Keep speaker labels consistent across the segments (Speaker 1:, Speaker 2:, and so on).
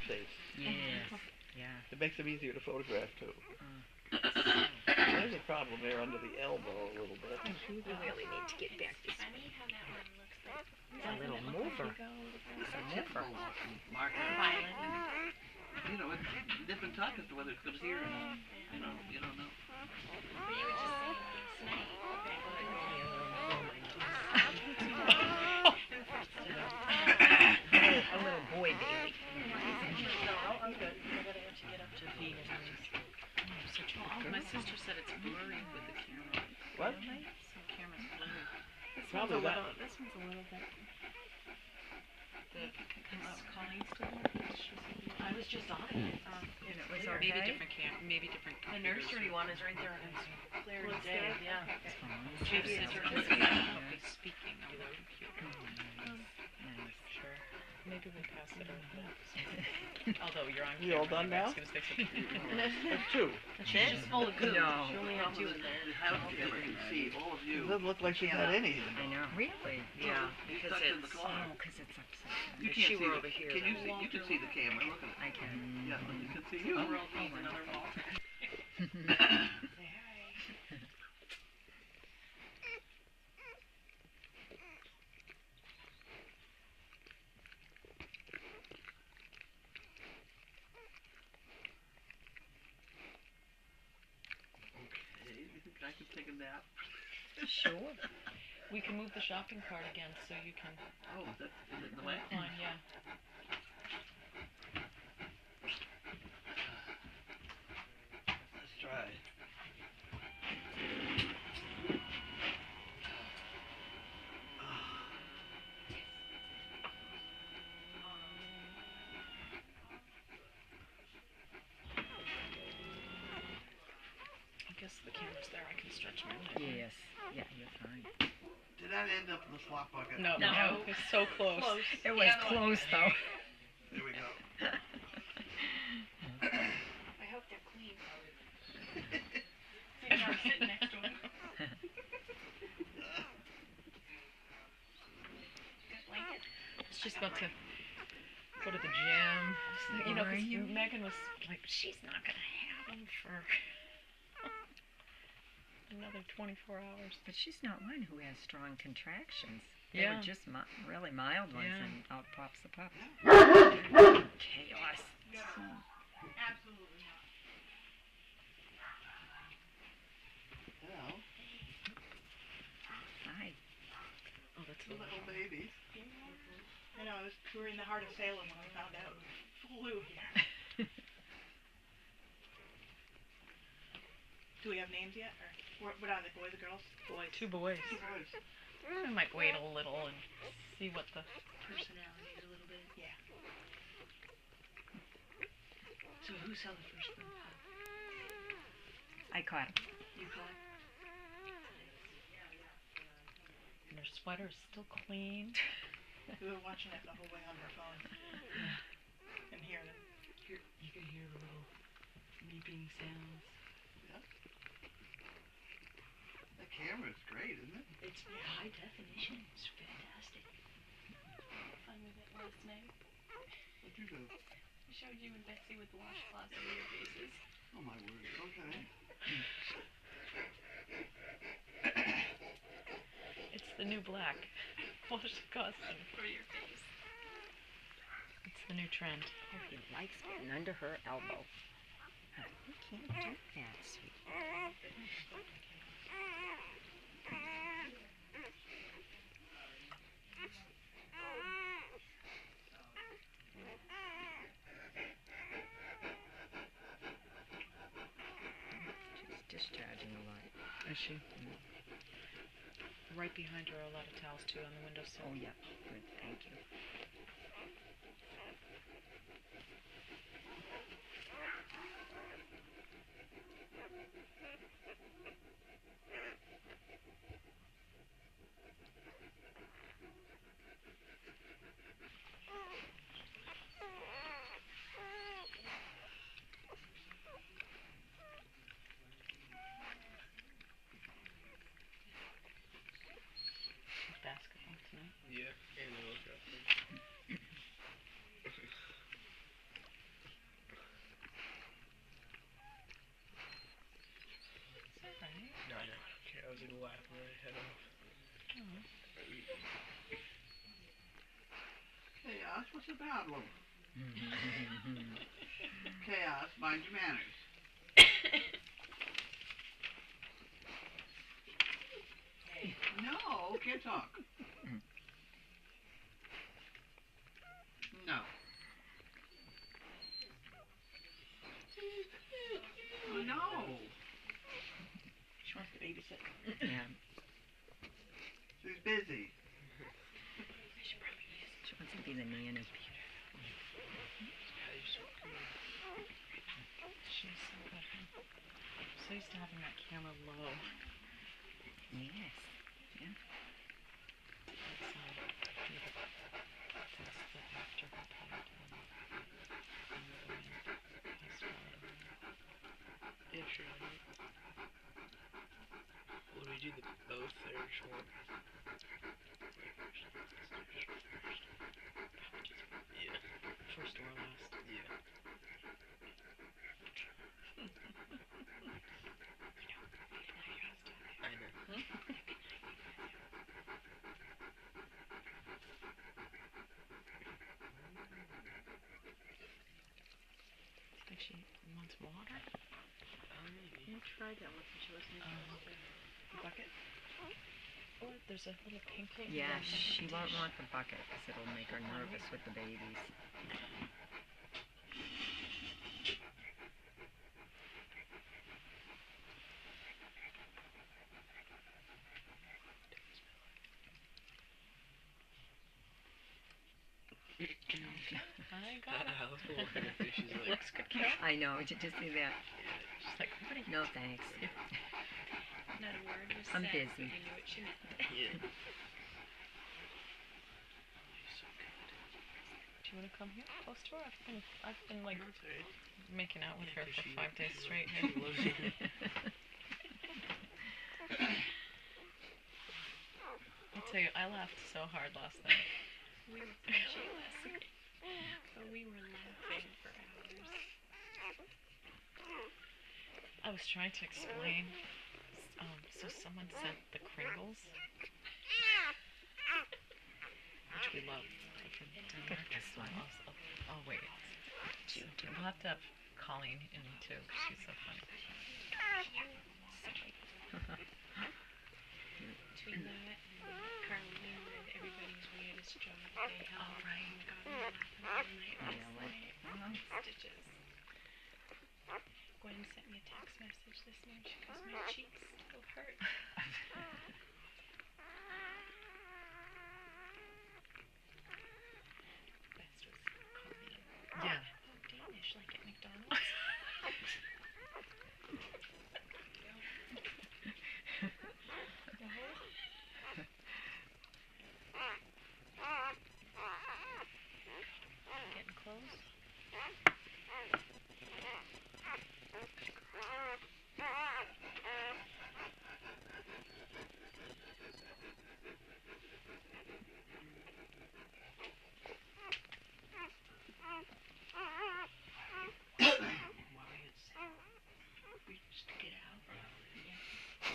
Speaker 1: face.
Speaker 2: Yes. Yeah.
Speaker 1: It makes them easier to photograph too. There's a problem there under the elbow a little bit.
Speaker 2: We really need to get back this way.
Speaker 3: Funny how that one looks like.
Speaker 2: It's a little mover. It's a mover.
Speaker 4: Marker.
Speaker 3: Violet.
Speaker 4: You know, it's different talk as to whether it's good here or not. You don't know.
Speaker 3: But you would just say snake.
Speaker 2: A little boy baby.
Speaker 5: I'm good. I gotta actually get up to feed. My sister said it's blurry with the camera.
Speaker 1: What?
Speaker 5: So camera's blurry.
Speaker 1: Probably that.
Speaker 5: This one's a little bit. Is Colleen still there? I was just on it.
Speaker 2: And it was
Speaker 5: Maybe
Speaker 2: okay?
Speaker 5: different maybe different.
Speaker 3: The nursery one is right there and it's clear as day.
Speaker 5: Yeah.
Speaker 2: She
Speaker 5: Maybe
Speaker 2: was
Speaker 5: it's
Speaker 2: okay.
Speaker 5: speaking on the computer.
Speaker 2: Nice.
Speaker 5: Sure. Maybe we pass it around. Although you're on camera.
Speaker 1: You all done now? There's two.
Speaker 3: She's full of goo.
Speaker 2: No.
Speaker 3: She only had two in there.
Speaker 4: The house camera can see all of
Speaker 1: It
Speaker 4: you.
Speaker 1: doesn't look like she's had anything.
Speaker 2: I know. Really? Yeah.
Speaker 4: You
Speaker 2: Because
Speaker 4: stuck in the
Speaker 2: it's
Speaker 4: car.
Speaker 2: because it's upside down.
Speaker 4: You
Speaker 2: If
Speaker 4: can't
Speaker 2: she
Speaker 4: see
Speaker 2: were
Speaker 4: the,
Speaker 2: over here.
Speaker 4: Can you see? You can see the camera. Look at it.
Speaker 2: I can.
Speaker 4: Yeah, you can see you.
Speaker 5: The world needs another wall.
Speaker 4: Okay, you think I could take a nap?
Speaker 2: Sure.
Speaker 5: We can move the shopping cart again so you can
Speaker 4: Oh, is it in the way?
Speaker 5: climb, yeah.
Speaker 1: Let's try.
Speaker 5: I guess the camera's there. I can stretch my leg.
Speaker 2: Yes. Yeah, you're fine.
Speaker 1: Did that end up in the slop bucket?
Speaker 5: No,
Speaker 2: No.
Speaker 5: it's so close.
Speaker 2: It was close though.
Speaker 1: There we go.
Speaker 3: I hope they're clean. See, I'm sitting next to him. Good blanket.
Speaker 5: It's just about to go to the gym. You know,
Speaker 2: Are
Speaker 5: 'cause
Speaker 2: you?
Speaker 5: Megan was like, she's not gonna have them for another 24 hours.
Speaker 2: But she's not one who has strong contractions. They
Speaker 5: Yeah.
Speaker 2: were just really mild ones,
Speaker 5: Yeah.
Speaker 2: and out pops the pup. Chaos.
Speaker 3: Absolutely not.
Speaker 1: Hello.
Speaker 2: Hi.
Speaker 5: Oh, that's a
Speaker 1: Little babies.
Speaker 6: I know, we were in the heart of Salem when we found out. Flew here. Do we have names yet? Or what are they, boys or girls?
Speaker 5: boy, two boys.
Speaker 6: Two boys.
Speaker 5: I might wait a little and see what the
Speaker 3: Personalities a little bit.
Speaker 6: Yeah.
Speaker 3: So who saw the first one?
Speaker 2: I caught him.
Speaker 3: You caught?
Speaker 5: and their sweater's still clean.
Speaker 6: We were watching it the whole way on our phone. And hearing it.
Speaker 3: You could hear the little beeping sounds.
Speaker 1: That camera's great, isn't it?
Speaker 3: It's high definition. It's fantastic. Fun with it last night.
Speaker 1: What'd you do?
Speaker 3: I showed you and Betsy with the washcloths over your faces.
Speaker 1: Oh my word. Okay.
Speaker 5: It's the new black. Washcloths
Speaker 3: For your face.
Speaker 5: It's the new trend.
Speaker 2: Oh, he likes getting under her elbow. You can't do that, sweet. She's discharging a lot.
Speaker 5: Is she? Right behind her are a lot of towels too on the windowsill.
Speaker 2: Oh, yeah. Good. Thank you.
Speaker 5: Basketball tonight.
Speaker 1: Yeah, and laughing my head off.
Speaker 4: Chaos, what's the problem? Chaos, mind your manners. No, can't talk. No. Oh, no.
Speaker 6: She wants to babysit.
Speaker 2: Yeah.
Speaker 4: She's busy.
Speaker 2: She wants to be the nanny.
Speaker 5: She's so good. I'm so used to having that camera low.
Speaker 2: Yes. Yeah.
Speaker 5: That's the after her part.
Speaker 1: Yeah, sure. Will we do the both or short? Yeah.
Speaker 5: First or last.
Speaker 1: Yeah. I know.
Speaker 5: Think she wants water?
Speaker 1: Maybe.
Speaker 3: You tried that once and she wasn't interested.
Speaker 5: The bucket? Or there's a little pink thing.
Speaker 2: Yeah, she won't want the bucket because it'll make her nervous with the babies.
Speaker 5: I got it.
Speaker 1: Let's pull her face. She's like,
Speaker 5: Looks good, Carol.
Speaker 2: I know. Did you see that?
Speaker 5: She's like, what are you?
Speaker 2: No thanks.
Speaker 3: Not a word was
Speaker 2: I'm
Speaker 3: said,
Speaker 2: busy.
Speaker 3: but you knew what she meant.
Speaker 1: yeah.
Speaker 5: Do you want to come here close to her? I've been like
Speaker 1: That's alright.
Speaker 5: making out with
Speaker 1: Yeah,
Speaker 5: her
Speaker 1: 'cause
Speaker 5: for
Speaker 1: she-
Speaker 5: 5 days
Speaker 1: she
Speaker 5: straight
Speaker 1: lo-
Speaker 5: here.
Speaker 1: she loves you.
Speaker 5: I'll tell you, I laughed so hard last night.
Speaker 3: We were preaching last night, but we were laughing for hours.
Speaker 5: I was trying to explain. So someone sent the Kringles, which we love from Denmark.
Speaker 2: This one.
Speaker 5: Oh wait. So we'll have to have Colleen in too, 'cause she's so funny.
Speaker 3: Between that and Carlene read everybody's weirdest job they held.
Speaker 5: Oh, right.
Speaker 3: And got me laughing all night last
Speaker 2: Really?
Speaker 3: night. Stitches. Gwen sent me a text message this morning. She goes, my cheeks still hurt. Best was Colleen.
Speaker 5: Yeah.
Speaker 3: Oh, Danish, like at McDonald's. Getting close. We just get out.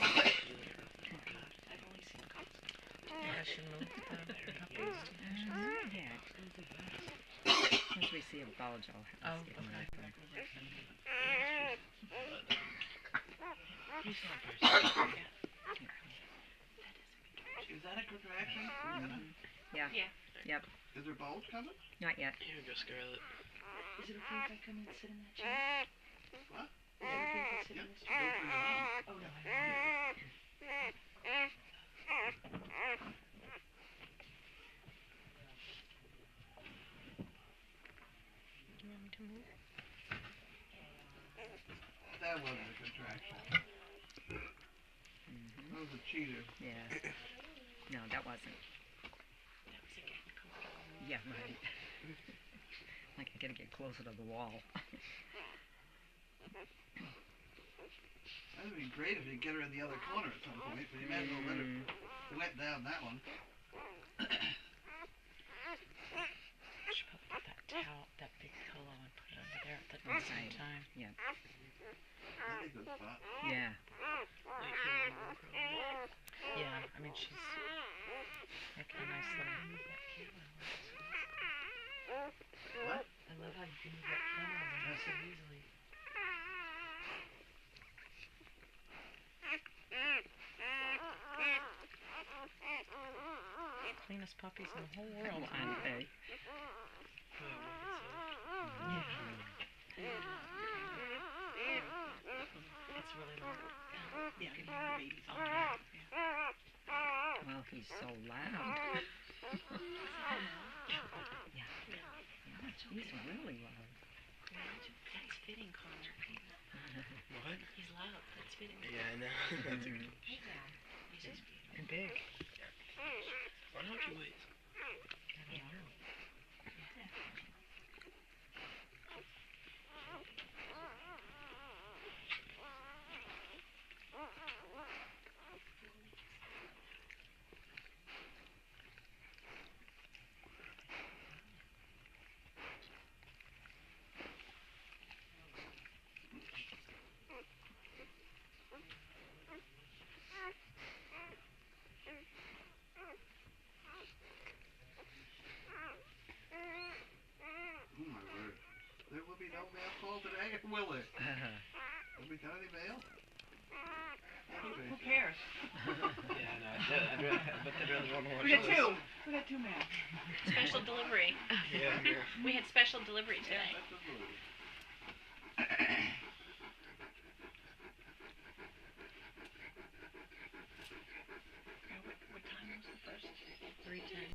Speaker 3: I've only seen cops.
Speaker 5: Yeah, I should move the puppies.
Speaker 2: Yeah. Once we see a bulge, I'll have
Speaker 5: Oh,
Speaker 2: to get
Speaker 5: okay.
Speaker 2: them.
Speaker 1: He's not very
Speaker 4: Is that a contraction?
Speaker 2: Yeah.
Speaker 3: Yeah.
Speaker 2: Yep.
Speaker 4: Is there bulge coming?
Speaker 2: Not yet.
Speaker 1: Here we go, Scarlet.
Speaker 3: Is it okay if I come and sit in that chair?
Speaker 4: What?
Speaker 3: Is it okay if I sit in this chair?
Speaker 4: Go turn it on.
Speaker 3: Oh, no, I won't.
Speaker 5: You want me to move?
Speaker 4: That wasn't a contraction. That was a cheater.
Speaker 2: Yes. No, that wasn't.
Speaker 3: That was again comfortable.
Speaker 2: Yeah, right. Like I gotta get closer to the wall.
Speaker 4: That would be great if you get her in the other corner at some point, but you might as well let her wet down that one.
Speaker 5: Should probably get that towel, that big pillow, and put it under there at the at the same
Speaker 2: Right.
Speaker 5: time.
Speaker 4: That's a good spot.
Speaker 2: Yeah.
Speaker 1: Like here in the room, probably.
Speaker 5: Yeah, I mean she's making a nice little.
Speaker 4: What?
Speaker 3: I love how you can move that camera around so easily.
Speaker 5: Cleanest puppies in the whole world,
Speaker 2: Aren't they?
Speaker 3: It's really loud.
Speaker 6: Yeah, you can hear the babies on there. Yeah.
Speaker 2: Well, he's so loud. Yeah. He's really loud.
Speaker 3: That's fitting, Connor.
Speaker 1: What?
Speaker 3: He's loud. That's fitting.
Speaker 1: Yeah, I know. That's a good.
Speaker 3: He's just beautiful.
Speaker 5: and big.
Speaker 1: Why don't you wait?
Speaker 5: I don't know.
Speaker 4: Oh my word. There will be no mail call today, will it? Will we got any mail?
Speaker 6: Who cares?
Speaker 1: Yeah, no, I'd rather go more.
Speaker 6: We got two. We got two men.
Speaker 3: Special delivery.
Speaker 1: Yeah, here.
Speaker 3: We had special delivery today.
Speaker 4: That's a